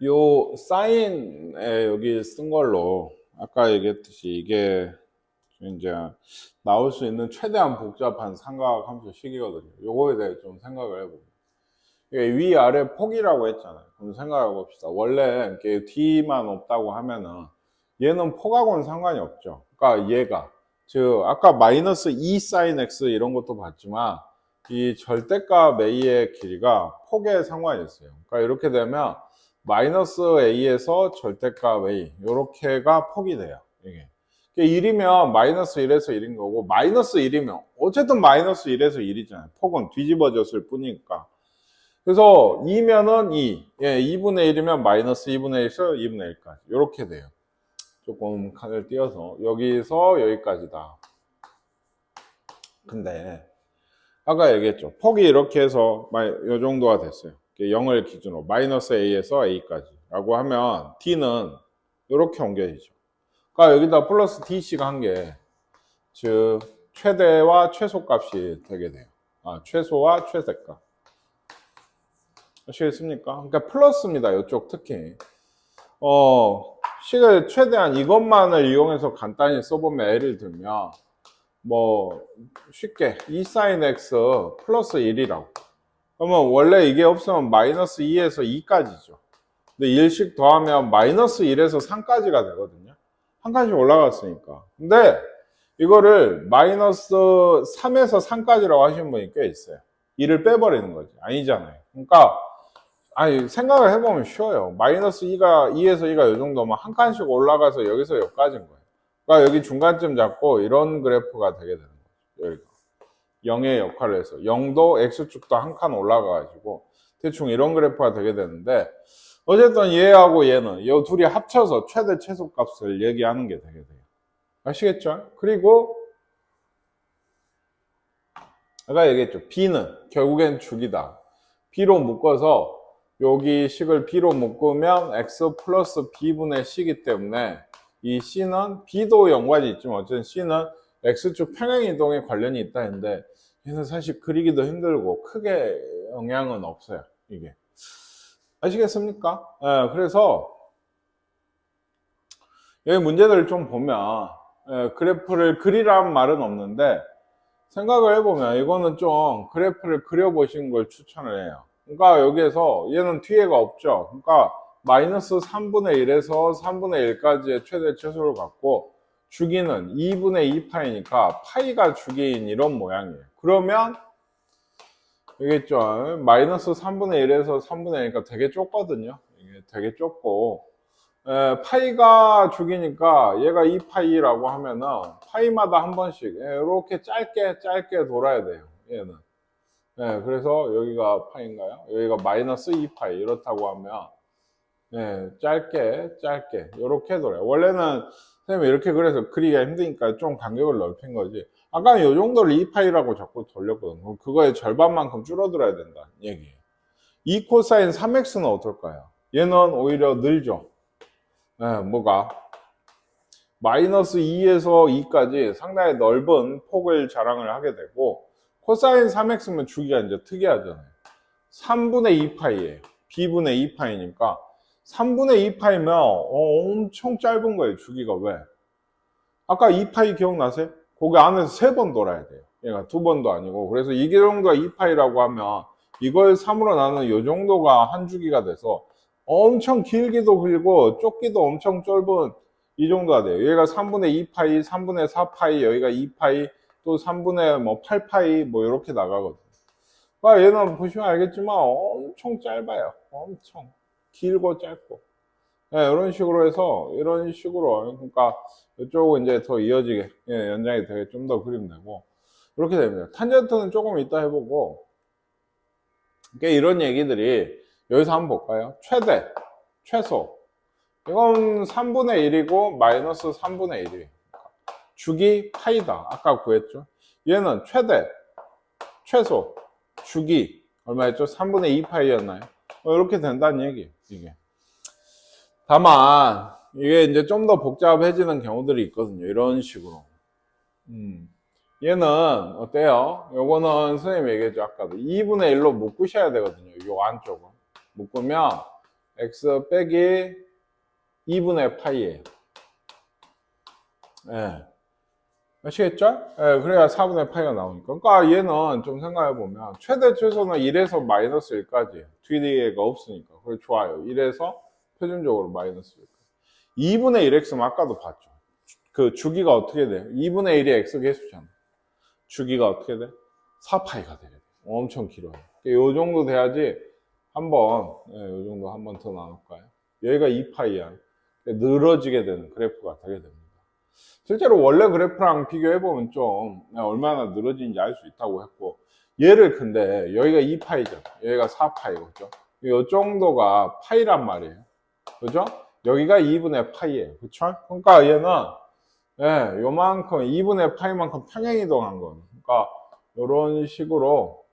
요 사인에 여기 쓴 걸로 아까 얘기했듯이 이게 이제 나올 수 있는 최대한 복잡한 삼각함수식이거든요. 요거에 대해 좀 생각을 해보고 이게 위아래 폭이라고 했잖아요. 그럼 생각해 봅시다. 원래 이렇게 D만 없다고 하면은 얘는 폭하고는 상관이 없죠. 그러니까 얘가 즉 아까 마이너스 2 sin x 이런 것도 봤지만 이 절대값 a의 길이가 폭에 상관이 있어요. 그러니까 이렇게 되면 마이너스 a에서 절대값 a 이렇게가 폭이 돼요. 이게 1이면 마이너스 1에서 1인 거고 마이너스 1이면 어쨌든 마이너스 1에서 1이잖아요. 폭은 뒤집어졌을 뿐이니까. 그래서 2면은 2, 예, 2분의 1이면 마이너스 2분의 1에서 2분의 1까지 이렇게 돼요. 조금 칸을 띄어서 여기서 여기까지다. 근데 아까 얘기했죠. 폭이 이렇게 해서 이 정도가 됐어요. 0을 기준으로 마이너스 a에서 a까지 라고 하면 d는 이렇게 옮겨지죠. 그러니까 여기다 플러스 dc가 한 게 즉 최대와 최소값이 되게 돼요. 최소와 최대값. 아시겠습니까? 그러니까 플러스입니다. 이쪽 특히. 식을 최대한 이것만을 이용해서 간단히 써보면 예를 들면 뭐 쉽게 2 sin x 플러스 1이라고 그러면 원래 이게 없으면 마이너스 2에서 2까지죠. 근데 1씩 더하면 마이너스 1에서 3까지가 되거든요. 한 칸씩 올라갔으니까. 근데 이거를 마이너스 3에서 3까지라고 하시는 분이 꽤 있어요. 2를 빼버리는 거지. 아니잖아요. 그러니까 아니 생각을 해보면 쉬워요. 마이너스 2에서 2가 이 정도면 한 칸씩 올라가서 여기서 여기까지인 거예요. 그러니까 여기 중간쯤 잡고 이런 그래프가 되게 되는 거죠. 여기가 0의 역할을 해서 0도 x축도 한 칸 올라가가지고 대충 이런 그래프가 되게 되는데 어쨌든 얘하고 얘는 이 둘이 합쳐서 최대 최소값을 얘기하는 게 되게 돼요. 아시겠죠? 그리고 아까 얘기했죠. b는 결국엔 축이다. b로 묶어서 여기 식을 b로 묶으면 x 플러스 b분의 c이기 때문에 이 c는 b도 연관이 있지만 어쨌든 c는 x축 평행이동에 관련이 있다 했는데 얘는 사실 그리기도 힘들고 크게 영향은 없어요. 이게 아시겠습니까? 그래서 여기 문제들을 좀 보면 그래프를 그리라는 말은 없는데 생각을 해보면 이거는 좀 그래프를 그려보시는 걸 추천을 해요. 그러니까 여기에서 얘는 뒤에가 없죠. 그러니까 마이너스 3분의 1에서 3분의 1까지의 최대 최소를 갖고 주기는 2분의 2파이니까 파이가 주기인 이런 모양이에요. 그러면 알겠죠? 마이너스 3분의 1에서 3분의 1이니까 되게 좁거든요. 이게 되게 좁고 파이가 주기니까 얘가 2파이라고 하면은 파이마다 한 번씩 이렇게 짧게 돌아야 돼요. 얘는. 그래서 여기가 파이인가요? 여기가 마이너스 2파이 이렇다고 하면 짧게 이렇게 돌아요. 원래는 선생님이 이렇게 그래서 그리기가 힘드니까 좀 간격을 넓힌 거지. 아까는 이 정도를 2파이라고 자꾸 돌렸거든. 그럼 그거의 절반만큼 줄어들어야 된다 얘기예요. 2 코사인 3x는 어떨까요? 얘는 오히려 늘죠. 뭐가? 마이너스 2에서 2까지 상당히 넓은 폭을 자랑을 하게 되고 코사인 3x면 주기가 이제 특이하잖아요. 3분의 2파이에요. b분의 2파이니까 3분의 2파이면 엄청 짧은 거예요. 주기가 왜? 아까 2파이 기억나세요? 거기 안에서 3번 돌아야 돼요. 얘가 2번도 아니고 그래서 이게 정도가 2파이라고 하면 이걸 3으로 나누는 이 정도가 한 주기가 돼서 엄청 길기도 길고 좁기도 엄청 좁은 이 정도가 돼요. 여기가 3분의 2파이, 3분의 4파이, 여기가 2파이, 또 3분의 뭐 8파이 뭐 이렇게 나가거든요. 그러니까 얘는 보시면 알겠지만 엄청 짧아요. 엄청 길고 짧고. 이런 식으로 해서 이런 식으로 그러니까 이쪽은 이제 더 이어지게 연장이 되게 좀 더 그리면 되고 이렇게 됩니다. 탄젠트는 조금 이따 해보고 그러니까 이런 얘기들이 여기서 한번 볼까요? 최대, 최소 이건 3분의 1이고 마이너스 3분의 1이에요. 주기 파이다. 아까 구했죠? 얘는 최대, 최소, 주기 얼마였죠? 3분의 2파이였나요? 이렇게 된다는 얘기예요. 이게. 다만 이게 이제 좀 더 복잡해지는 경우들이 있거든요. 이런 식으로. 얘는 어때요? 요거는 선생님이 얘기했죠. 아까도 2분의 1로 묶으셔야 되거든요. 요 안쪽은. 묶으면 x 빼기 2분의 파이예요. 예. 아시겠죠? 예, 그래야 4분의 파이가 나오니까. 그러니까 얘는 좀 생각해보면 최대 최소는 1에서 마이너스 1까지 뒤에가 없으니까. 그래 좋아요. 1에서 표준적으로 마이너스 1까지. 2분의 1x는 아까도 봤죠. 그 주기가 어떻게 돼? 2분의 1이 x 개수잖아. 주기가 어떻게 돼? 4파이가 되게 돼. 엄청 길어요. 요 정도 돼야지 한번, 예, 요 정도 한 번 더 나눌까요? 여기가 2파이야. 늘어지게 되는 그래프가 되게 됩니다. 실제로 원래 그래프랑 비교해보면 좀 얼마나 늘어지는지 알 수 있다고 했고, 얘를 근데 여기가 2파이잖아. 여기가 4파이거죠. 이 정도가 파이란 말이에요. 그죠? 여기가 2분의 파이예요. 그쵸? 그러니까 얘는 예, 요만큼 2분의 파이만큼 평행 이동한 거. 그러니까 이런 식으로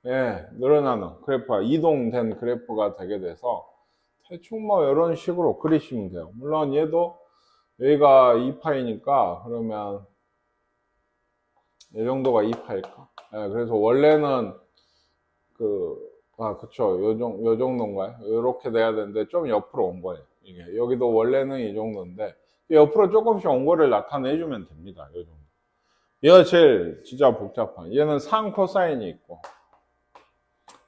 예, 늘어나는 그래프가 이동된 그래프가 되게 돼서 대충 뭐 이런 식으로 그리시면 돼요. 물론 얘도 여기가 2파이니까 그러면 이 정도가 2파일까? 예, 그래서 원래는 그쵸. 요 정도인가요? 이렇게 돼야 되는데 좀 옆으로 온 거예요. 이게 여기도 원래는 이 정도인데 옆으로 조금씩 온 거를 나타내주면 됩니다. 요 정도. 얘가 제일 진짜 복잡한. 얘는 상 코사인이 있고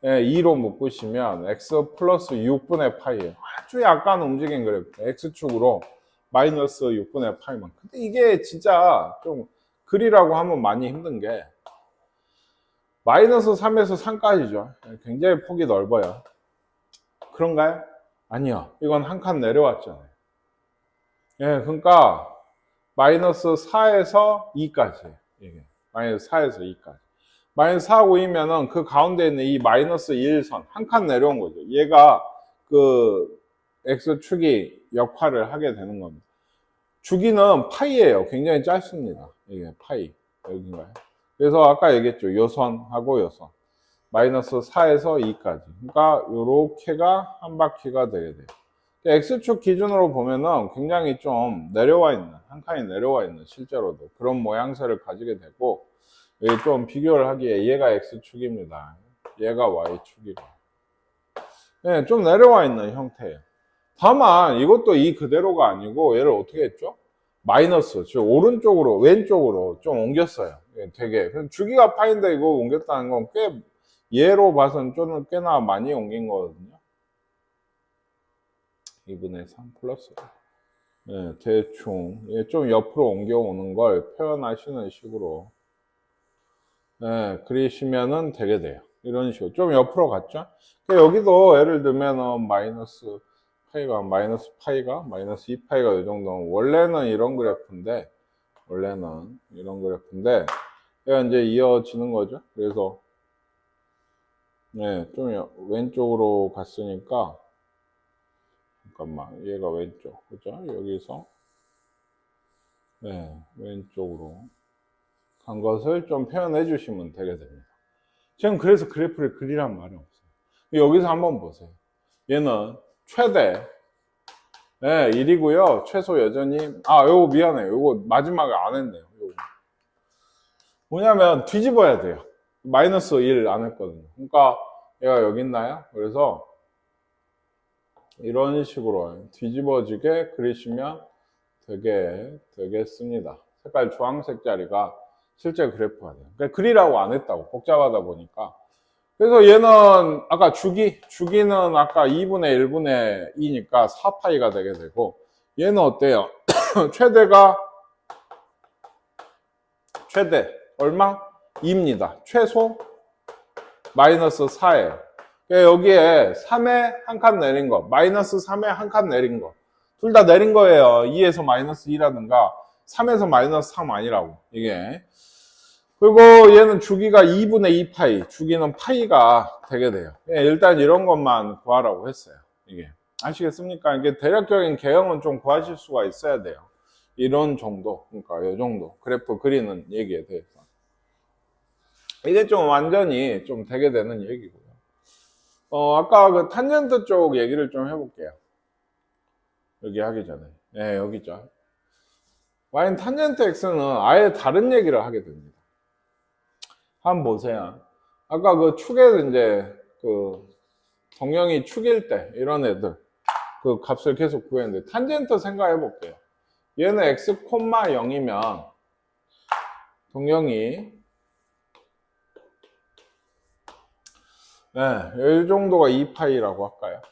예, 2로 묶으시면 x 플러스 6분의 파이예요. 아주 약간 움직인 그래프. x축으로 마이너스 6분의 파이만. 근데 이게 진짜 좀 글이라고 하면 많이 힘든 게 마이너스 3에서 3까지죠. 굉장히 폭이 넓어요. 그런가요? 아니요. 이건 한 칸 내려왔잖아요. 예, 그러니까 마이너스 4에서 2까지. 이게 마이너스 4에서 2까지. 마이너스 4, 5이면은 그 가운데 있는 이 마이너스 1선 한 칸 내려온 거죠. 얘가 그 x축이 역할을 하게 되는 겁니다. 주기는 파이예요. 굉장히 짧습니다. 이게 파이. 여기인가요? 그래서 아까 얘기했죠. 요선하고 요선. 마이너스 4에서 2까지. 그러니까 요렇게가 한 바퀴가 되게 돼요. X축 기준으로 보면은 굉장히 좀 내려와 있는, 한 칸이 내려와 있는 실제로도 그런 모양새를 가지게 되고, 좀 비교를 하기에 얘가 X축입니다. 얘가 Y축이고. 네, 좀 내려와 있는 형태예요. 다만 이것도 이 그대로가 아니고 얘를 어떻게 했죠? 마이너스, 즉 오른쪽으로, 왼쪽으로 좀 옮겼어요. 되게. 주기가 파인데 이거 옮겼다는 건 꽤, 얘로 봐서는 좀 꽤나 많이 옮긴 거거든요. 2분의 3 플러스. 네, 대충 좀 옆으로 옮겨오는 걸 표현하시는 식으로 그리시면은 되게 돼요. 이런 식으로 좀 옆으로 갔죠. 여기도 예를 들면 마이너스 파이가 마이너스 2파이가 이 정도는 원래는 이런 그래프인데 얘가 이제 이어지는 거죠. 그래서 좀 왼쪽으로 갔으니까 잠깐만, 얘가 왼쪽, 그죠? 여기서 왼쪽으로 간 것을 좀 표현해 주시면 되게 됩니다. 지금 그래서 그래프를 그리란 말이 없어요. 여기서 한번 보세요. 얘는 최대 1이고요. 최소 여전히 요거 미안해요. 요거 마지막에 안 했네요. 요거. 뭐냐면 뒤집어야 돼요. 마이너스 1 안 했거든요. 그러니까 얘가 여기 있나요? 그래서 이런 식으로 뒤집어지게 그리시면 되겠습니다. 색깔 주황색 자리가 실제 그래프가 돼요. 그러니까 그리라고 안 했다고, 복잡하다 보니까. 그래서 얘는 아까 주기는 아까 2분의 1분의 2니까 4파이가 되게 되고, 얘는 어때요? 최대 얼마? 2입니다. 최소 마이너스 4예요. 여기에 3에 한 칸 내린 거, 마이너스 3에 한 칸 내린 거. 둘 다 내린 거예요. 2에서 마이너스 2라든가 3에서 마이너스 3 아니라고, 이게. 그리고 얘는 주기가 2분의 2파이, 주기는 파이가 되게 돼요. 일단 이런 것만 구하라고 했어요. 이게. 아시겠습니까? 이게 대략적인 개형은 좀 구하실 수가 있어야 돼요. 이런 정도, 그러니까 이 정도. 그래프 그리는 얘기에 대해서. 이게 좀 완전히 좀 되게 되는 얘기고요. 아까 그 탄젠트 쪽 얘기를 좀 해볼게요. 여기 하기 전에. 여기죠. y는 탄젠트 x는 아예 다른 얘기를 하게 됩니다. 한번 보세요. 아까 그 축에 이제 그 동영이 축일 때 이런 애들 그 값을 계속 구했는데 탄젠트 생각해 볼게요. 얘는 x, 0이면 동영이 이 정도가 2파이라고 할까요?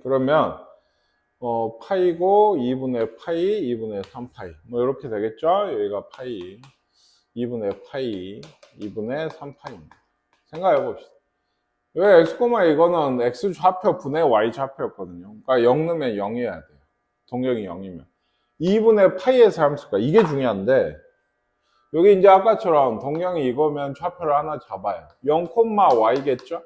그러면 파이고 2분의 파이, 2분의 3파이 뭐 이렇게 되겠죠? 여기가 파이, 2분의 파이, 2분의 3파이입니다. 생각해 봅시다. 여기 x, 이거는 x 좌표 분의 y 좌표였거든요. 그러니까 0 넣으면 0이어야 돼요. 동력이 0이면. 2분의 파이에서 함수가 이게 중요한데 여기 이제 아까처럼 동력이 이거면 좌표를 하나 잡아요. 0, y겠죠?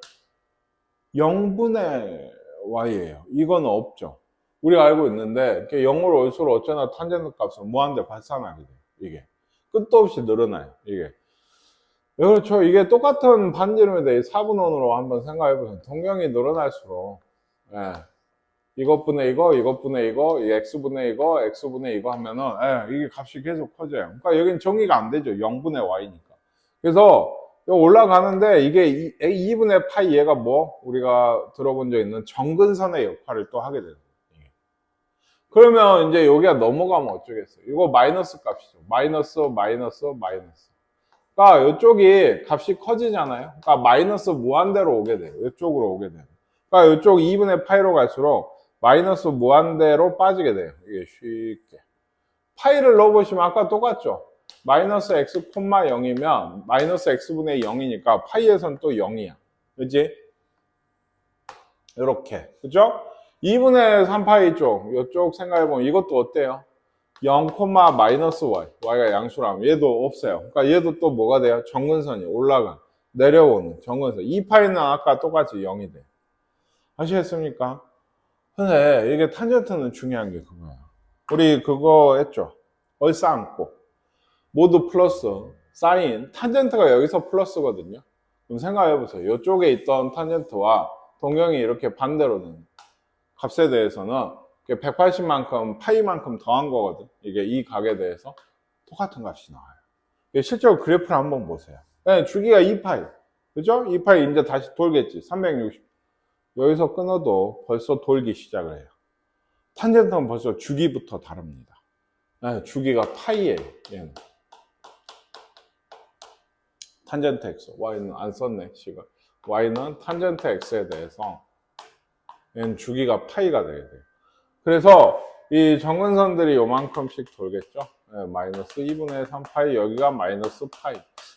0분의 y예요. 이건 없죠. 우리가 알고 있는데 0으로 올수록 어쩌나 탄젠트 값은 무한대 발산하게 돼요. 이게 끝도 없이 늘어나요. 이게 그렇죠. 이게 똑같은 반지름에 대해 4분원으로 한번 생각해 보세요. 동력이 늘어날수록 이것분의 이거, 이것분의 이거, x분의 이거, x분의 이거 하면은 이게 값이 계속 커져요. 그러니까 여긴 정의가 안 되죠. 0분의 y니까. 그래서 올라가는데 이게 2분의 파이 얘가 뭐 우리가 들어본 적 있는 정근선의 역할을 또 하게 돼요. 그러면 이제 여기가 넘어가면 어쩌겠어요? 이거 마이너스 값이죠. 마이너스. 그러니까 이쪽이 값이 커지잖아요. 그러니까 마이너스 무한대로 오게 돼요. 이쪽으로 오게 돼요. 그러니까 이쪽 2분의 파이로 갈수록 마이너스 무한대로 빠지게 돼요. 이게 쉽게. 파이를 넣어보시면 아까 똑같죠? 마이너스 x, 0이면 마이너스 x분의 0이니까 파이에선 또 0이야. 그치? 이렇게. 그죠? 2분의 3파이 쪽, 이쪽 생각해보면 이것도 어때요? 0, 마이너스 y. y가 양수라면 얘도 없어요. 그러니까 얘도 또 뭐가 돼요? 정근선이 올라가. 내려오는 정근선. 2파이는 아까 똑같이 0이 돼요. 아시겠습니까? 근데 이게 탄젠트는 중요한 게 그거야. 우리 그거 했죠? 얼싸안고. 모두 플러스, 사인, 탄젠트가 여기서 플러스거든요. 그럼 생각해보세요. 이쪽에 있던 탄젠트와 동경이 이렇게 반대로 되는 값에 대해서는 180만큼, 파이만큼 더한 거거든. 이게 이 각에 대해서 똑같은 값이 나와요. 실제로 그래프를 한번 보세요. 주기가 2파이. 그죠? 2파이 이제 다시 돌겠지. 360. 여기서 끊어도 벌써 돌기 시작을 해요. 탄젠트는 벌써 주기부터 다릅니다. 주기가 파이예요. 얘는. 탄젠트 x. y는 안 썼네, 식을. y는 탄젠트 x에 대해서 얘는 주기가 파이가 되게 돼요. 그래서 이 정근선들이 요만큼씩 돌겠죠? 마이너스 2분의 3파이, 여기가 마이너스 파이.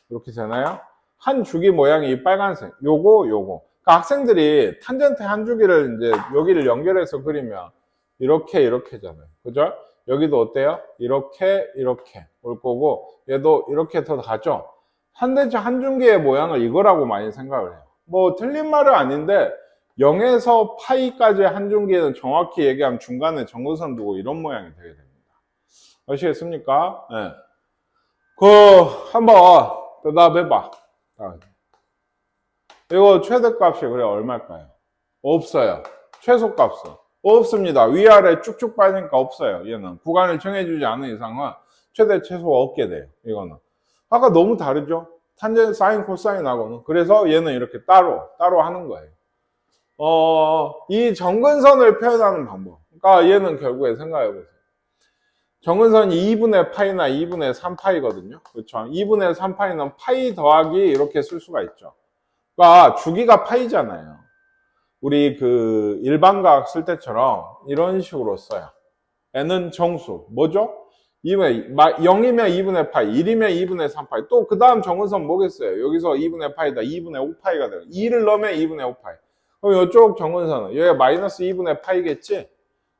이렇게 되나요? 한 주기 모양이 이 빨간색. 요거. 그러니까 학생들이 탄젠트 한 주기를 이제 여기를 연결해서 그리면 이렇게잖아요. 그죠? 여기도 어때요? 이렇게 올 거고, 얘도 이렇게 더 가죠? 한 줄기의 모양을 이거라고 많이 생각을 해요. 뭐 틀린 말은 아닌데 0에서 파이까지 한 줄기는 정확히 얘기하면 중간에 정근선 두고 이런 모양이 되게 됩니다. 아시겠습니까? 네. 한번 대답해봐. 이거 최대값이 그래 얼마일까요? 없어요. 최소값은 없습니다. 위아래 쭉쭉 빠지니까 없어요. 얘는 구간을 정해주지 않은 이상은 최대 최소가 없게 돼요. 이거는 아까 너무 다르죠? 탄젠트 사인 코사인하고는. 그래서 얘는 이렇게 따로 하는 거예요. 이 정근선을 표현하는 방법. 그러니까 얘는 결국에 생각해보세요. 정근선이 2분의 파이나 2분의 3파이거든요. 그렇죠? 2분의 3파이는 파이 더하기 이렇게 쓸 수가 있죠. 그러니까 주기가 파이잖아요. 우리 그 일반과학 쓸 때처럼 이런 식으로 써요. n은 정수. 뭐죠? 0이면 2분의 파이, 1이면 2분의 3파이. 또 그 다음 정근선 뭐겠어요? 여기서 2분의 파이다. 2분의 5파이가 돼요. 2를 넣으면 2분의 5파이. 그럼 이쪽 정근선은 여기가 마이너스 2분의 파이겠지?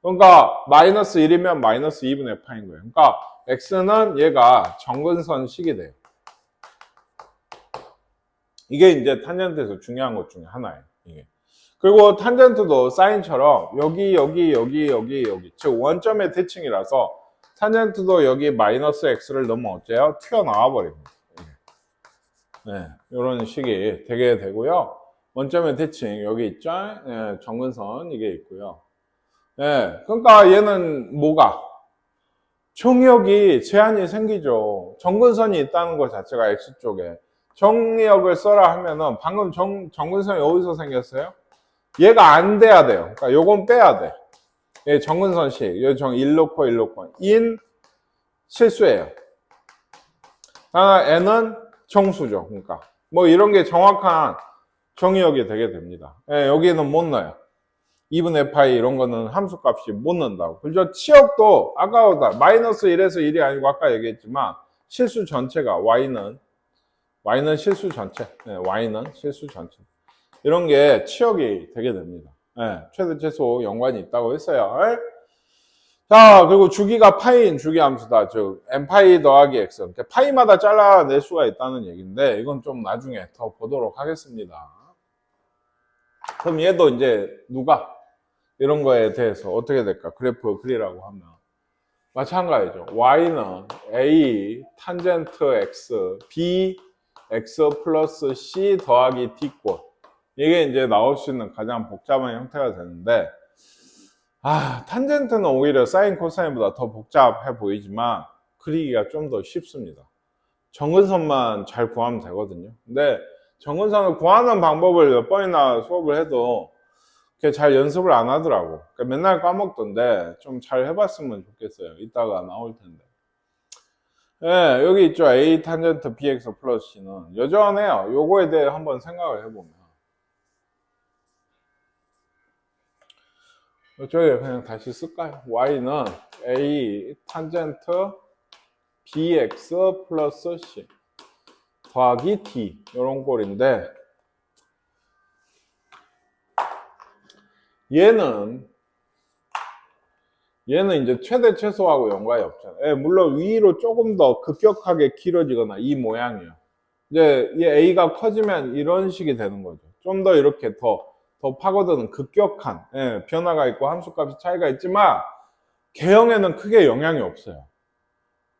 그러니까 마이너스 1이면 마이너스 2분의 파인 거예요. 그러니까 x는 얘가 정근선식이 돼요. 이게 이제 탄젠트에서 중요한 것 중에 하나예요. 이게. 그리고 탄젠트도 사인처럼 여기 즉 원점의 대칭이라서 탄젠트도 여기 마이너스 x를 넣으면 어째요? 튀어나와 버립니다. 이런 식이 되게 되고요. 원점의 대칭 여기 있죠? 정근선 이게 있고요. 그러니까 얘는 뭐가? 정역이 제한이 생기죠. 정근선이 있다는 것 자체가 x쪽에. 정역을 써라 하면은 방금 정근선이 어디서 생겼어요? 얘가 안 돼야 돼요. 그러니까 요건 빼야 돼. 얘 정근선식. 여기 정 1 놓고 1 놓고. 인 실수예요. n은 정수죠. 그러니까 뭐 이런 게 정확한 정의역이 되게 됩니다. 예, 여기는 못 넣어요. 2분의 파이 이런 거는 함수값이 못 넣는다고. 그죠? 치역도 아까보다 마이너스 1에서 1이 아니고 아까 얘기했지만 실수 전체가 y는 실수 전체. 네, y는 실수 전체. 이런 게 치역이 되게 됩니다. 네, 최대 최소 연관이 있다고 했어요. 네? 자, 그리고 주기가 파이인 주기함수다. 즉 n파이 더하기 x. 그러니까 파이마다 잘라낼 수가 있다는 얘기인데 이건 좀 나중에 더 보도록 하겠습니다. 그럼 얘도 이제 누가 이런 거에 대해서 어떻게 될까? 그래프 그리라고 하면 마찬가지죠. y는 a 탄젠트 x b x 플러스 c 더하기 d꼴. 이게 이제 나올 수 있는 가장 복잡한 형태가 되는데 탄젠트는 오히려 사인 코사인보다 더 복잡해 보이지만 그리기가 좀 더 쉽습니다. 정근선만 잘 구하면 되거든요. 근데 정근선을 구하는 방법을 몇 번이나 수업을 해도 잘 연습을 안 하더라고. 그러니까 맨날 까먹던데 좀 잘 해봤으면 좋겠어요. 이따가 나올 텐데. 네, 여기 있죠. A 탄젠트 bx 플러스 c는 여전해요. 요거에 대해 한번 생각을 해보면 이쪽에 그냥 다시 쓸까요? y는 a 탄젠트 bx 플러스 c 더하기 d 이런 꼴인데 얘는 이제 최대 최소하고 연관이 없잖아요. 예, 물론 위로 조금 더 급격하게 길어지거나 이 모양이에요. 이제 이 a가 커지면 이런 식이 되는 거죠. 좀 더 이렇게 더 파고드는 급격한 변화가 있고 함수값이 차이가 있지만 개형에는 크게 영향이 없어요.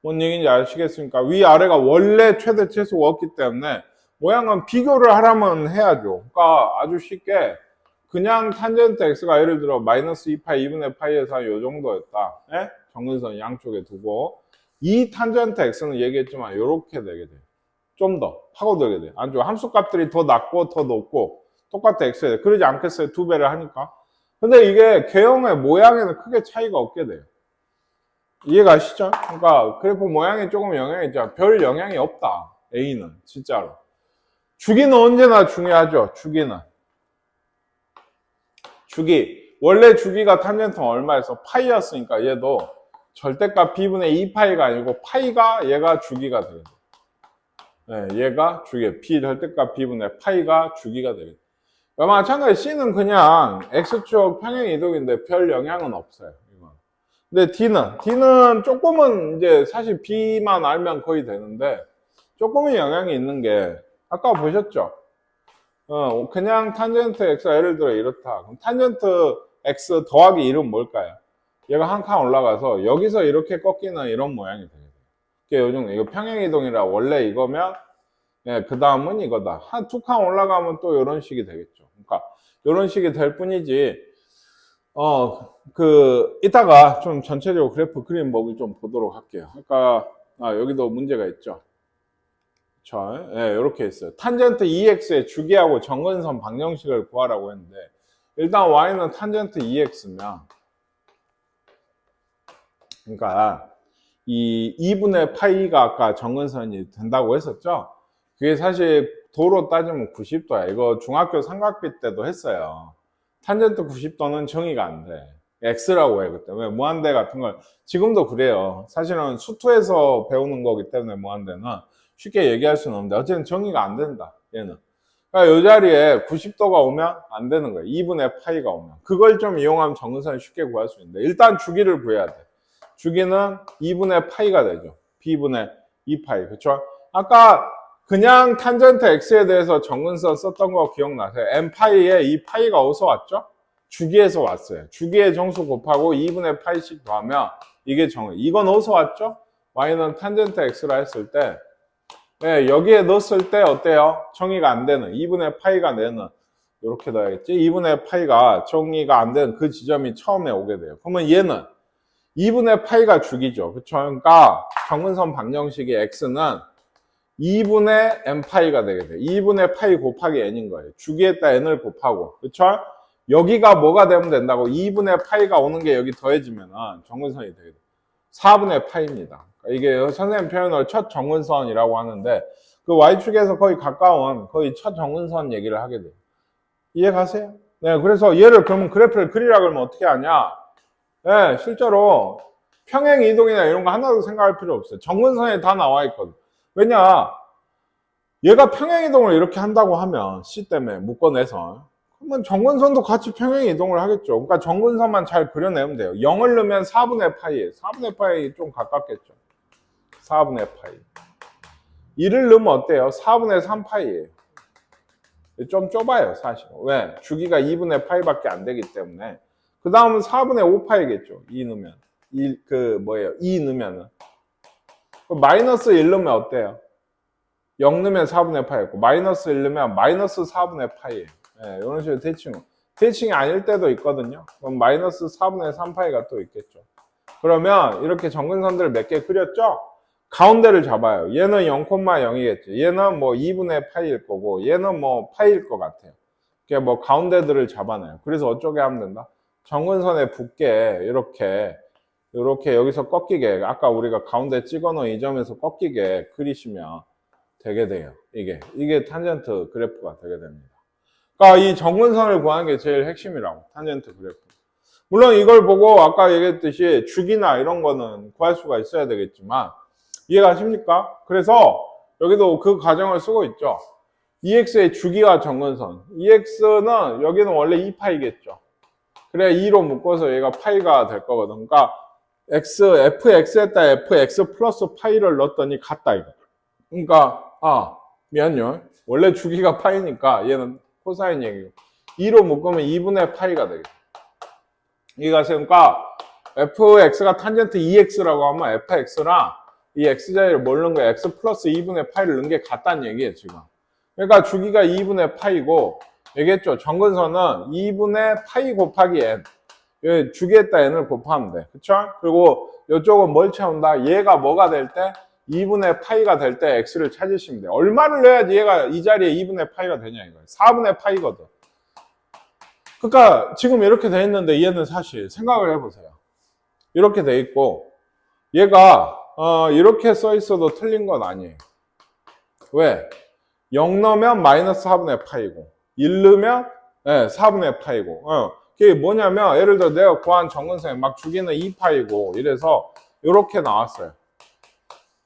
뭔 얘기인지 아시겠습니까? 위아래가 원래 최대 최소였기 때문에 모양은 비교를 하려면 해야죠. 그러니까 아주 쉽게 그냥 탄젠트 x가 예를 들어 마이너스 2파이 2분의 파이에서 이 정도였다. 예? 정근선 양쪽에 두고 이 탄젠트 x는 얘기했지만 이렇게 되게 돼요. 좀 더 파고들게 돼요. 아주 함수값들이 더 낮고 더 높고 똑같아 x에 돼. 그러지 않겠어요? 2배를 하니까. 근데 이게 개형의 모양에는 크게 차이가 없게 돼요. 이해가시죠? 그러니까 그래프 모양이 조금 영향이 있죠. 별 영향이 없다. A는 진짜로. 주기는 언제나 중요하죠. 주기는. 주기. 원래 주기가 탄젠트 얼마에서 파이였으니까 얘도 절대값 b분의 2파이가 아니고 파이가 얘가 주기가 되겠죠. 네, 얘가 주기. b 절대값 b분의 파이가 주기가 되겠죠. 마찬가지 C는 그냥 X축 평행 이동인데 별 영향은 없어요. 근데 D는 조금은 이제 사실 B만 알면 거의 되는데 조금은 영향이 있는 게 아까 보셨죠? 그냥 탄젠트 X가 예를 들어 이렇다. 그럼 탄젠트 X 더하기 1은 뭘까요? 얘가 한 칸 올라가서 여기서 이렇게 꺾이는 이런 모양이 되게 돼요. 요즘 이거 평행 이동이라 원래 이거면 그 다음은 이거다. 한 두 칸 올라가면 또 이런 식이 되겠죠. 그러니까 이런 식이 될 뿐이지 이따가 좀 전체적으로 그래프 그림 법을 좀 보도록 할게요. 그러니까 여기도 문제가 있죠. 자, 이렇게 있어요. 탄젠트 EX의 주기하고 정근선 방정식을 구하라고 했는데 일단 Y는 탄젠트 EX면 그러니까 이 2분의 파이가 아까 정근선이 된다고 했었죠. 그게 사실 도로 따지면 90도야. 이거 중학교 삼각비 때도 했어요. 탄젠트 90도는 정의가 안 돼. X라고 해, 그때. 왜? 무한대 같은 걸. 지금도 그래요. 사실은 수투에서 배우는 거기 때문에 무한대는 쉽게 얘기할 수는 없는데, 어쨌든 정의가 안 된다, 얘는. 그러니까 이 자리에 90도가 오면 안 되는 거예요. 2분의 파이가 오면. 그걸 좀 이용하면 정근선을 쉽게 구할 수 있는데, 일단 주기를 구해야 돼. 주기는 2분의 파이가 되죠. B분의 2파이. 그쵸? 아까 그냥 탄젠트 X에 대해서 정근선 썼던 거 기억나세요? N파이에 이 파이가 어디서 왔죠? 주기에서 왔어요. 주기의 정수 곱하고 2분의 파이씩 더하면 이게 정의. 이건 어디서 왔죠? Y는 탄젠트 X라 했을 때 여기에 넣었을 때 어때요? 정의가 안 되는 2분의 파이가 내는 이렇게 넣어야겠지? 2분의 파이가 정의가 안 되는 그 지점이 처음에 오게 돼요. 그러면 얘는 2분의 파이가 주기죠. 그쵸? 그러니까 정근선 방정식의 X는 2분의 n파이가 되게 돼요. 2분의 파이 곱하기 n인 거예요. 주기에다 n을 곱하고. 그쵸? 여기가 뭐가 되면 된다고? 2분의 파이가 오는 게 여기 더해지면 정근선이 되게 돼. 4분의 파이입니다. 이게 선생님 표현으로 첫 정근선이라고 하는데 그 Y축에서 거의 가까운 거의 첫 정근선 얘기를 하게 돼요. 이해 가세요? 네, 그래서 얘를 그러면 그래프를 그리라 그러면 어떻게 하냐? 네, 실제로 평행 이동이나 이런 거 하나도 생각할 필요 없어요. 정근선에 다 나와 있거든. 왜냐? 얘가 평행 이동을 이렇게 한다고 하면 C 때문에 묶어내서 그러면 정근선도 같이 평행 이동을 하겠죠. 그러니까 정근선만 잘 그려내면 돼요. 0을 넣으면 4분의 파이예요. 4분의 파이 좀 가깝겠죠. 4분의 파이. 1을 넣으면 어때요? 4분의 3파이예요. 좀 좁아요, 사실. 왜? 주기가 2분의 파이밖에 안 되기 때문에. 그 다음은 4분의 5파이겠죠. 2 넣으면. 2 넣으면은. 마이너스 1 넣으면 어때요? 0 넣으면 4분의 파이였고, 마이너스 1 넣으면 마이너스 4분의 파이예요. 네, 이런 식으로 대칭. 대칭이 아닐 때도 있거든요. 그럼 마이너스 4분의 3파이가 또 있겠죠. 그러면 이렇게 정근선들을 몇 개 그렸죠? 가운데를 잡아요. 얘는 0,0이겠지. 얘는 뭐 2분의 파이일 거고, 얘는 뭐 파이일 것 같아요. 그게 뭐 가운데들을 잡아놔요. 그래서 어쩌게 하면 된다? 정근선에 붙게, 이렇게 여기서 꺾이게, 아까 우리가 가운데 찍어 놓은 이 점에서 꺾이게 그리시면 되게 돼요. 이게 탄젠트 그래프가 되게 됩니다. 그러니까 이 정근선을 구하는 게 제일 핵심이라고, 탄젠트 그래프. 물론 이걸 보고 아까 얘기했듯이 주기나 이런 거는 구할 수가 있어야 되겠지만, 이해가십니까? 그래서 여기도 그 가정을 쓰고 있죠. EX의 주기와 정근선. EX는 여기는 원래 2파이겠죠. 그래 2로 묶어서 얘가 파이가 될 거거든. 그러니까 fx에다 fx 플러스 파이를 넣었더니 같다 이거. 그러니까 미안요. 원래 주기가 파이니까 얘는 코사인 얘기고 2로 묶으면 2분의 파이가 되겠다. 이해가세요? 그러니까 fx가 탄젠트 2x라고 하면 fx랑 이 x자리를 뭘 넣은 거야? x 플러스 2분의 파이를 넣은 게 같다는 얘기예요, 지금. 그러니까 주기가 2분의 파이고, 얘기했죠. 정근선은 2분의 파이 곱하기 n. 주기에다 n을 곱하면 돼. 그쵸? 그리고 이쪽은 뭘 채운다? 얘가 뭐가 될 때? 2분의 파이가 될 때 x를 찾으시면 돼요. 얼마를 넣어야지 얘가 이 자리에 2분의 파이가 되냐, 이거예요. 4분의 파이거든. 그러니까 지금 이렇게 돼 있는데 얘는 사실 생각을 해보세요. 이렇게 돼 있고, 얘가 이렇게 써 있어도 틀린 건 아니에요. 왜? 0 넣으면 마이너스 4분의 파이고 1 넣으면 4분의 파이고 그게 뭐냐면 예를 들어 내가 구한 정근선에 막 주기는 2파이고 이래서 이렇게 나왔어요.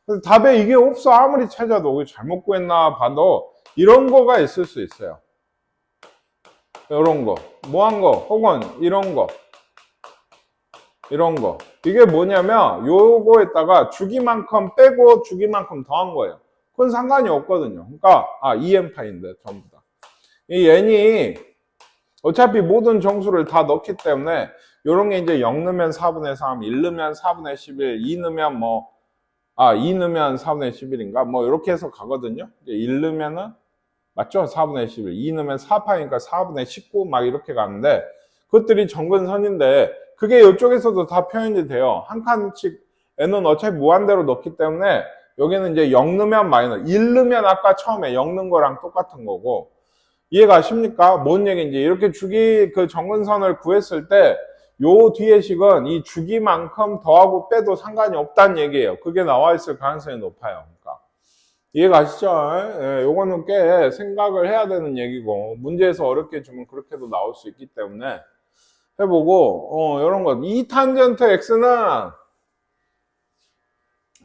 그래서 답에 이게 없어. 아무리 찾아도 잘못 구했나 봐도 이런 거가 있을 수 있어요. 이런 거 뭐한 거 혹은 이런 거 이게 뭐냐면 요거에다가 주기만큼 빼고 주기만큼 더한 거예요. 그건 상관이 없거든요. 그러니까 2n파인데 전부 다. 이 n이 어차피 모든 정수를 다 넣기 때문에 요런 게 이제 0 넣으면 4분의 3, 1 넣으면 4분의 11, 2 넣으면 2 넣으면 4분의 11인가 뭐 이렇게 해서 가거든요. 1 넣으면은 맞죠? 4분의 11, 2 넣으면 4파이니까 4분의 19 막 이렇게 가는데 그것들이 정근선인데 그게 이쪽에서도 다 표현이 돼요. 한 칸씩 n은 어차피 무한대로 넣기 때문에 여기는 이제 0 넣으면 마이너스, 1 넣으면 아까 처음에 0 넣은 거랑 똑같은 거고 이해가십니까? 뭔 얘기인지. 이렇게 주기 그 정근선을 구했을 때 요 뒤의 식은 이 주기만큼 더하고 빼도 상관이 없다는 얘기예요. 그게 나와 있을 가능성이 높아요. 그러니까 이해가시죠? 예, 요거는 꽤 생각을 해야 되는 얘기고 문제에서 어렵게 주면 그렇게도 나올 수 있기 때문에 해보고 이런 것. 이 탄젠트 x는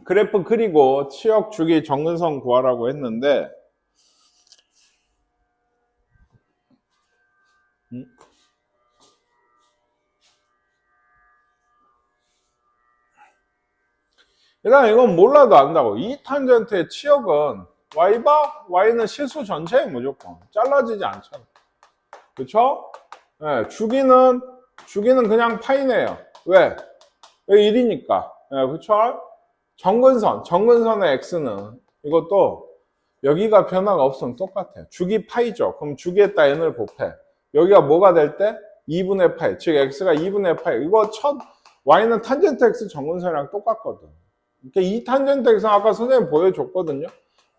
그래프 그리고 치역 주기 정근선 구하라고 했는데 일단 이건 몰라도 안다고. 이 탄젠트의 치역은 y바? y는 실수 전체에 무조건 잘라지지 않잖아. 그쵸? 네, 주기는 그냥 파이네요. 왜? 왜 1이니까. 네, 그쵸? 정근선의 x는 이것도 여기가 변화가 없으면 똑같아요. 주기 파이죠. 그럼 주기에다 n을 곱해. 여기가 뭐가 될 때? 2분의 파이. 즉 x가 2분의 파이. 이거 y는 탄젠트 x 정근선이랑 똑같거든. 그러니까 이 탄젠트 x는 아까 선생님 보여줬거든요.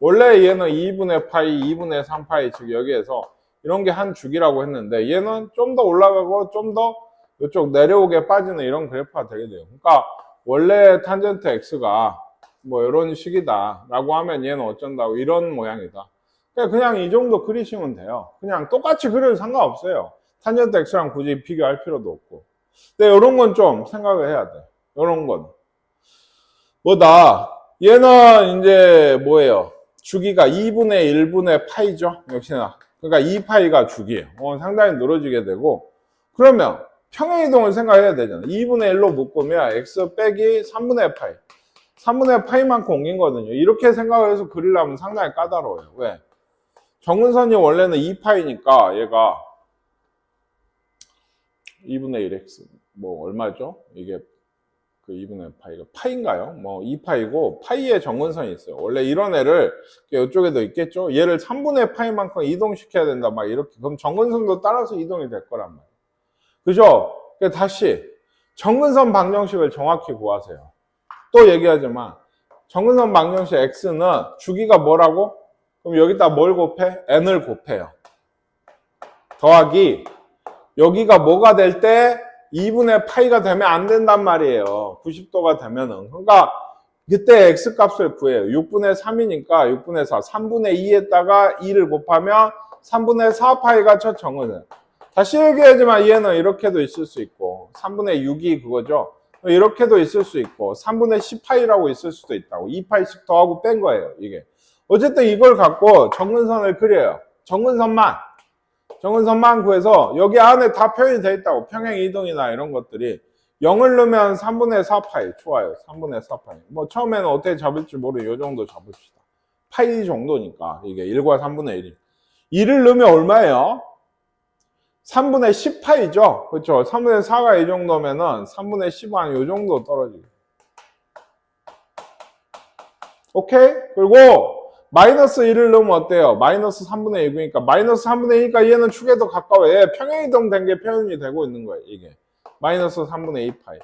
원래 얘는 2분의 파이, 2분의 3파이, 즉 여기에서 이런 게 한 주기라고 했는데 얘는 좀 더 올라가고 좀 더 이쪽 내려오게 빠지는 이런 그래프가 되게 돼요. 그러니까 원래 탄젠트 x가 뭐 이런 식이다 라고 하면 얘는 어쩐다고 이런 모양이다. 그냥 이 정도 그리시면 돼요. 그냥 똑같이 그려도 상관없어요. 탄젠트 x랑 굳이 비교할 필요도 없고. 근데 이런 건 좀 생각을 해야 돼. 이런 건 뭐다. 얘는 이제 뭐예요? 주기가 2분의 1분의 파이죠. 역시나. 그러니까 2파이가 주기예요. 상당히 늘어지게 되고. 그러면 평행이동을 생각해야 되잖아. 2분의 1로 묶으면 x 빼기 3분의 파이. 3분의 파이만큼 옮긴 거거든요. 이렇게 생각을 해서 그리려면 상당히 까다로워요. 왜? 정근선이 원래는 2파이니까 얘가 2분의 1x 뭐 얼마죠? 이게 그 2분의 파이가 파이인가요? 뭐 2파이고 파이의 정근선이 있어요. 원래 이런 애를 이쪽에도 있겠죠? 얘를 3분의 파이만큼 이동시켜야 된다 막 이렇게. 그럼 정근선도 따라서 이동이 될 거란 말이에요. 그죠? 다시 정근선 방정식을 정확히 구하세요. 또 얘기하지만 정근선 방정식 x는 주기가 뭐라고? 그럼 여기다 뭘 곱해? n을 곱해요. 더하기 여기가 뭐가 될 때 2분의 파이가 되면 안 된단 말이에요. 90도가 되면은. 그러니까 그때 x 값을 구해요. 6분의 3이니까 6분의 4, 3분의 2에다가 2를 곱하면 3분의 4파이가 첫 정근선. 다시 얘기하지만 얘는 이렇게도 있을 수 있고 3분의 6이 그거죠. 이렇게도 있을 수 있고 3분의 10파이라고 있을 수도 있다고. 2파이씩 더하고 뺀 거예요. 이게. 어쨌든 이걸 갖고 정근선을 그려요. 정근선만 구해서 여기 안에 다 표현이 되어 있다고. 평행 이동이나 이런 것들이 0을 넣으면 3분의 4파이. 좋아요. 3분의 4파이. 뭐 처음에는 어떻게 잡을지 모르고 이 정도 잡읍시다. 파이 정도니까 이게 1과 3분의 1이. 2를 넣으면 얼마예요? 3분의 10파이죠. 그렇죠. 3분의 4가 이 정도면은 3분의 10은 이 정도 떨어지고. 오케이? 그리고 마이너스 1을 넣으면 어때요? 마이너스 3분의 1이니까 마이너스 3분의 1이니까 얘는 축에 더 가까워. 얘 평행이동 된 게 표현이 되고 있는 거예요. 이게 마이너스 3분의 2파이.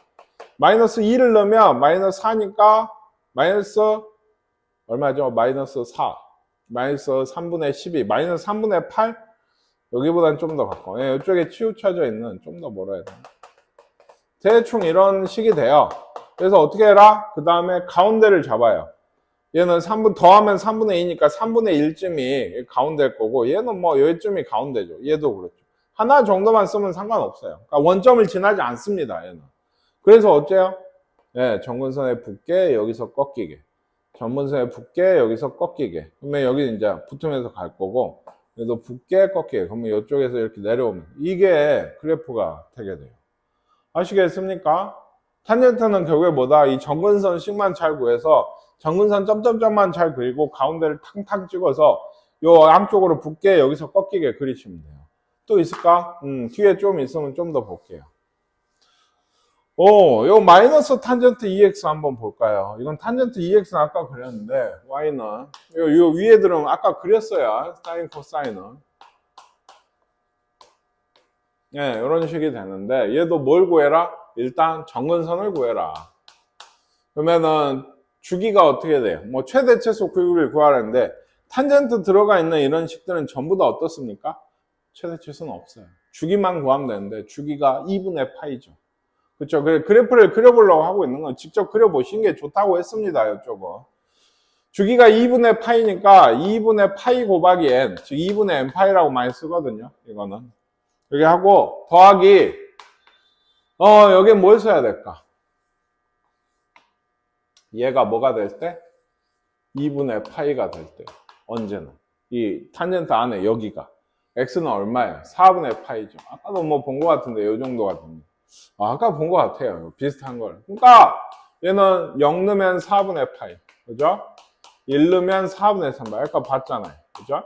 마이너스 2를 넣으면 마이너스 4니까 마이너스 얼마죠? 마이너스 4. 마이너스 3분의 12. 마이너스 3분의 8. 여기보다는 좀 더 가까워. 예, 이쪽에 치우쳐져 있는 좀 더 뭐라 해야 되나? 대충 이런 식이 돼요. 그래서 어떻게 해라? 그 다음에 가운데를 잡아요. 얘는 3분 더하면 3분의 2니까 3분의 1쯤이 가운데일 거고 얘는 뭐 여기쯤이 가운데죠. 얘도 그렇죠. 하나 정도만 쓰면 상관없어요. 그러니까 원점을 지나지 않습니다. 얘는. 그래서 어째요? 예, 정근선에 붙게 여기서 꺾이게. 정근선에 붙게 여기서 꺾이게. 그러면 여기 이제 붙으면서 갈 거고 얘도 붙게 꺾이게. 그러면 이쪽에서 이렇게 내려오면 이게 그래프가 되게 돼요. 아시겠습니까? 탄젠트는 결국에 뭐다? 이 정근선식만 잘 구해서 정근선 점점점만 잘 그리고 가운데를 탕탕 찍어서 요 양쪽으로 붙게 여기서 꺾이게 그리시면 돼요. 또 있을까? 뒤에 좀 있으면 좀 더 볼게요. 요 마이너스 탄젠트 EX 한번 볼까요? 이건 탄젠트 EX는 아까 그렸는데 Y는 요 위에들은 아까 그렸어요. 사인 코사인은. 예, 이런 식이 되는데 얘도 뭘 구해라? 일단 정근선을 구해라. 그러면은 주기가 어떻게 돼요? 뭐 최대 최소 크기를 구하라는데 탄젠트 들어가 있는 이런 식들은 전부 다 어떻습니까? 최대 최소는 없어요. 주기만 구하면 되는데 주기가 2분의 파이죠. 그렇죠? 그래프를 그려보려고 하고 있는 건 직접 그려보시는 게 좋다고 했습니다. 이쪽은. 주기가 2분의 파이니까 2분의 파이 곱하기 n, 즉 2분의 n 파이라고 많이 쓰거든요. 이거는. 여기 하고 더하기 여기 뭘 써야 될까? 얘가 뭐가 될 때? 2분의 파이가 될 때. 언제나. 이 탄젠트 안에 여기가. x는 얼마예요? 4분의 파이죠. 아까도 뭐 본 것 같은데 이 정도가 됩니다. 아까 본 것 같아요. 비슷한 걸. 그러니까 얘는 0 넣으면 4분의 파이. 그죠? 1 넣으면 4분의 3파이. 아까 봤잖아요. 그죠?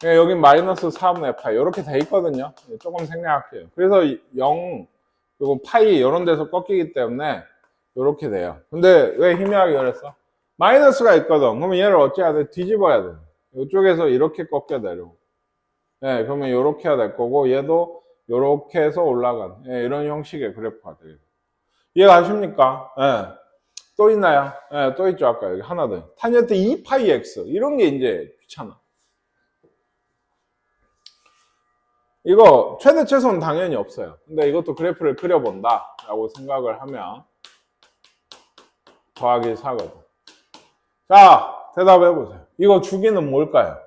여긴 마이너스 4분의 파이. 이렇게 돼 있거든요. 조금 생략할게요. 그래서 0 그리고 파이 이런 데서 꺾이기 때문에 이렇게 돼요. 근데 왜 희미하게 그랬어? 마이너스가 있거든. 그러면 얘를 어찌해야 돼? 뒤집어야 돼. 이쪽에서 이렇게 꺾여 내려오고. 예, 그러면 이렇게 해야 될 거고 얘도 이렇게 해서 올라가는 이런 형식의 그래프가 되겠죠. 이해가십니까? 예. 또 있나요? 예, 또 있죠. 아까 여기 하나 더. 탄젠트 2파이 x 이런 게 이제 귀찮아. 이거 최대 최소는 당연히 없어요. 근데 이것도 그래프를 그려본다 라고 생각을 하면 더하기 4거든. 자, 대답해 보세요. 이거 주기는 뭘까요?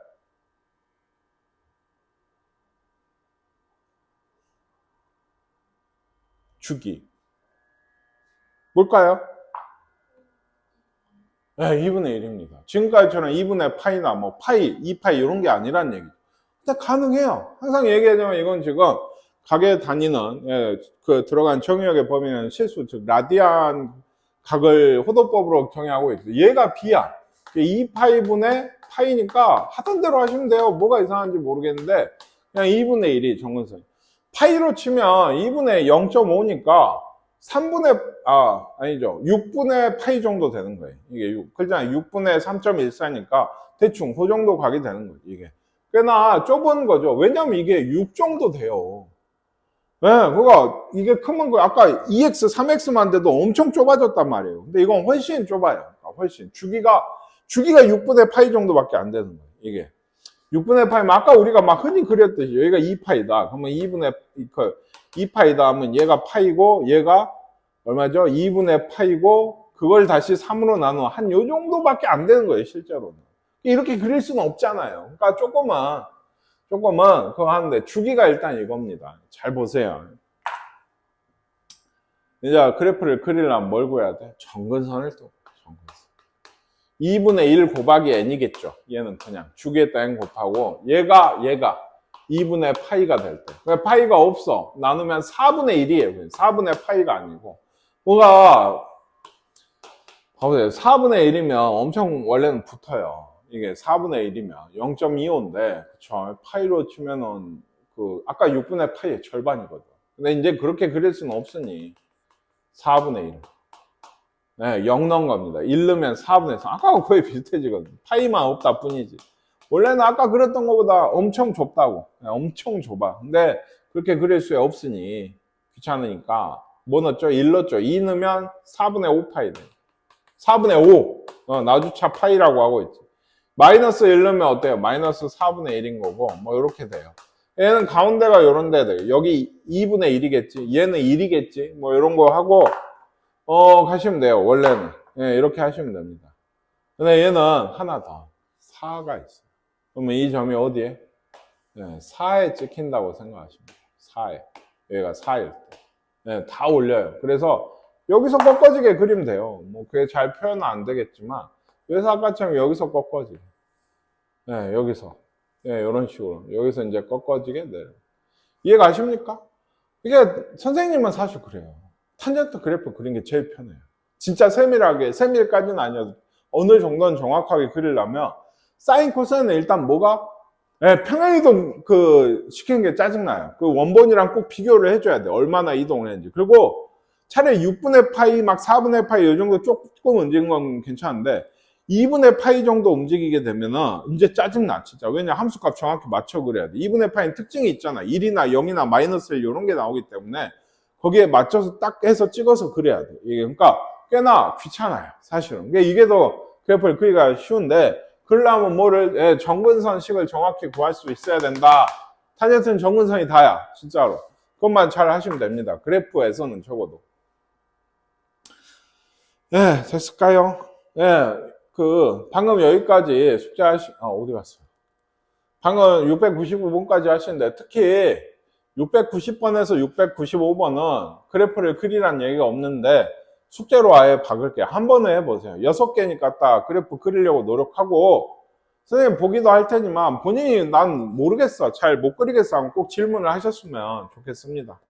주기 뭘까요? 네, 2분의 1입니다. 지금까지처럼 2분의 파이나 뭐 파이, 2파이 이런 게 아니란 얘기죠. 근데 가능해요. 항상 얘기하지만 이건 지금 각의 단위는 그 들어간 정의역의 범위는 실수, 즉 라디안 각을 호도법으로 정의하고 있어요. 얘가 B야. 2파이분의 파이니까 하던 대로 하시면 돼요. 뭐가 이상한지 모르겠는데 그냥 2분의 1이 정근선. 파이로 치면 2분의 0.5니까 6분의 파이 정도 되는 거예요. 이게 6. 그렇잖아요. 6분의 3.14니까 대충 그 정도 각이 되는 거죠. 이게. 꽤나 좁은 거죠. 왜냐면 이게 6 정도 돼요. 네, 그거 이게 크면 아까 2x, 3x만 돼도 엄청 좁아졌단 말이에요. 근데 이건 훨씬 좁아요. 훨씬. 주기가 6분의 파이 정도밖에 안 되는 거예요. 이게. 6분의 파이면 아까 우리가 막 흔히 그렸듯이 여기가 2파이다. 그러면 2파이다 하면 얘가 파이고 얘가 얼마죠? 2분의 파이고 그걸 다시 3으로 나누어 한 요 정도밖에 안 되는 거예요. 실제로는. 이렇게 그릴 수는 없잖아요. 그러니까 조금은 그거 하는데 주기가 일단 이겁니다. 잘 보세요. 이제 그래프를 그리려면 뭘 구해야 돼? 정근선을 또 정근선. 2분의 1 곱하기 n이겠죠. 얘는 그냥 주기에다 n 곱하고 얘가 2분의 파이가 될 때. 왜 파이가 없어? 나누면 4분의 1이에요. 4분의 파이가 아니고. 뭐가 봐보세요. 4분의 1이면 엄청 원래는 붙어요. 이게 4분의 1이면 0.25인데 그쵸? 파이로 치면은 아까 6분의 파이의 절반이거든. 근데 이제 그렇게 그릴 수는 없으니 4분의 1. 네, 0 넣은 겁니다. 1 넣으면 4분의 3. 아까하고 거의 비슷해지거든. 파이만 없다 뿐이지. 원래는 아까 그렸던 것보다 엄청 좁다고. 네, 엄청 좁아. 근데 그렇게 그릴 수 없으니 귀찮으니까 뭐 넣었죠? 1 넣었죠. 2 넣으면 4분의 5 파이 돼. 4분의 5. 나주차 파이라고 하고 있지. 마이너스 1 넣으면 어때요? 마이너스 4분의 1인 거고 뭐 이렇게 돼요. 얘는 가운데가 이런 데 돼요. 여기 2분의 1이겠지. 얘는 1이겠지. 뭐 이런 거 하고 가시면 돼요. 원래는. 예, 이렇게 하시면 됩니다. 근데 얘는 하나 더. 4가 있어요. 그러면 이 점이 어디에? 네, 4에 찍힌다고 생각하시면 돼요. 4에. 여기가 4일 때. 네, 다 올려요. 그래서 여기서 꺾어지게 그리면 돼요. 뭐 그게 잘 표현은 안 되겠지만 여기서 아까처럼 여기서 꺾어지게. 네, 여기서. 네, 이런 식으로. 여기서 이제 꺾어지게 내려. 이해가 가십니까? 이게 선생님은 사실 그래요. 탄젠트 그래프 그린 게 제일 편해요. 진짜 세밀까지는 아니어도 어느 정도는 정확하게 그리려면 사인 코사인은 일단 뭐가 평행이동 시키는 게 짜증나요. 그 원본이랑 꼭 비교를 해줘야 돼. 얼마나 이동을 했는지. 그리고 차라리 6분의 파이 막 4분의 파이 이 정도 조금 움직이는 건 괜찮은데 2분의 파이 정도 움직이게 되면은 이제 짜증나 진짜. 왜냐 함수값 정확히 맞춰 그려야 돼. 2분의 파이는 특징이 있잖아. 1이나 0이나 마이너스 1 이런 게 나오기 때문에 거기에 맞춰서 딱 해서 찍어서 그려야 돼. 이게 그러니까 꽤나 귀찮아요. 사실은. 이게 더 그래프를 그리기가 쉬운데 그러려면 정근선식을 정확히 구할 수 있어야 된다. 탄젠트는 정근선이 다야. 진짜로. 그것만 잘 하시면 됩니다. 그래프에서는 적어도. 네, 됐을까요? 네, 방금 여기까지 어디 갔어요? 방금 695번까지 하시는데, 특히 690번에서 695번은 그래프를 그리란 얘기가 없는데, 숙제로 아예 박을게요. 한 번에 해보세요. 6개니까 딱 그래프 그리려고 노력하고, 선생님 보기도 할 테지만, 본인이 난 모르겠어. 잘 못 그리겠어 하면 꼭 질문을 하셨으면 좋겠습니다.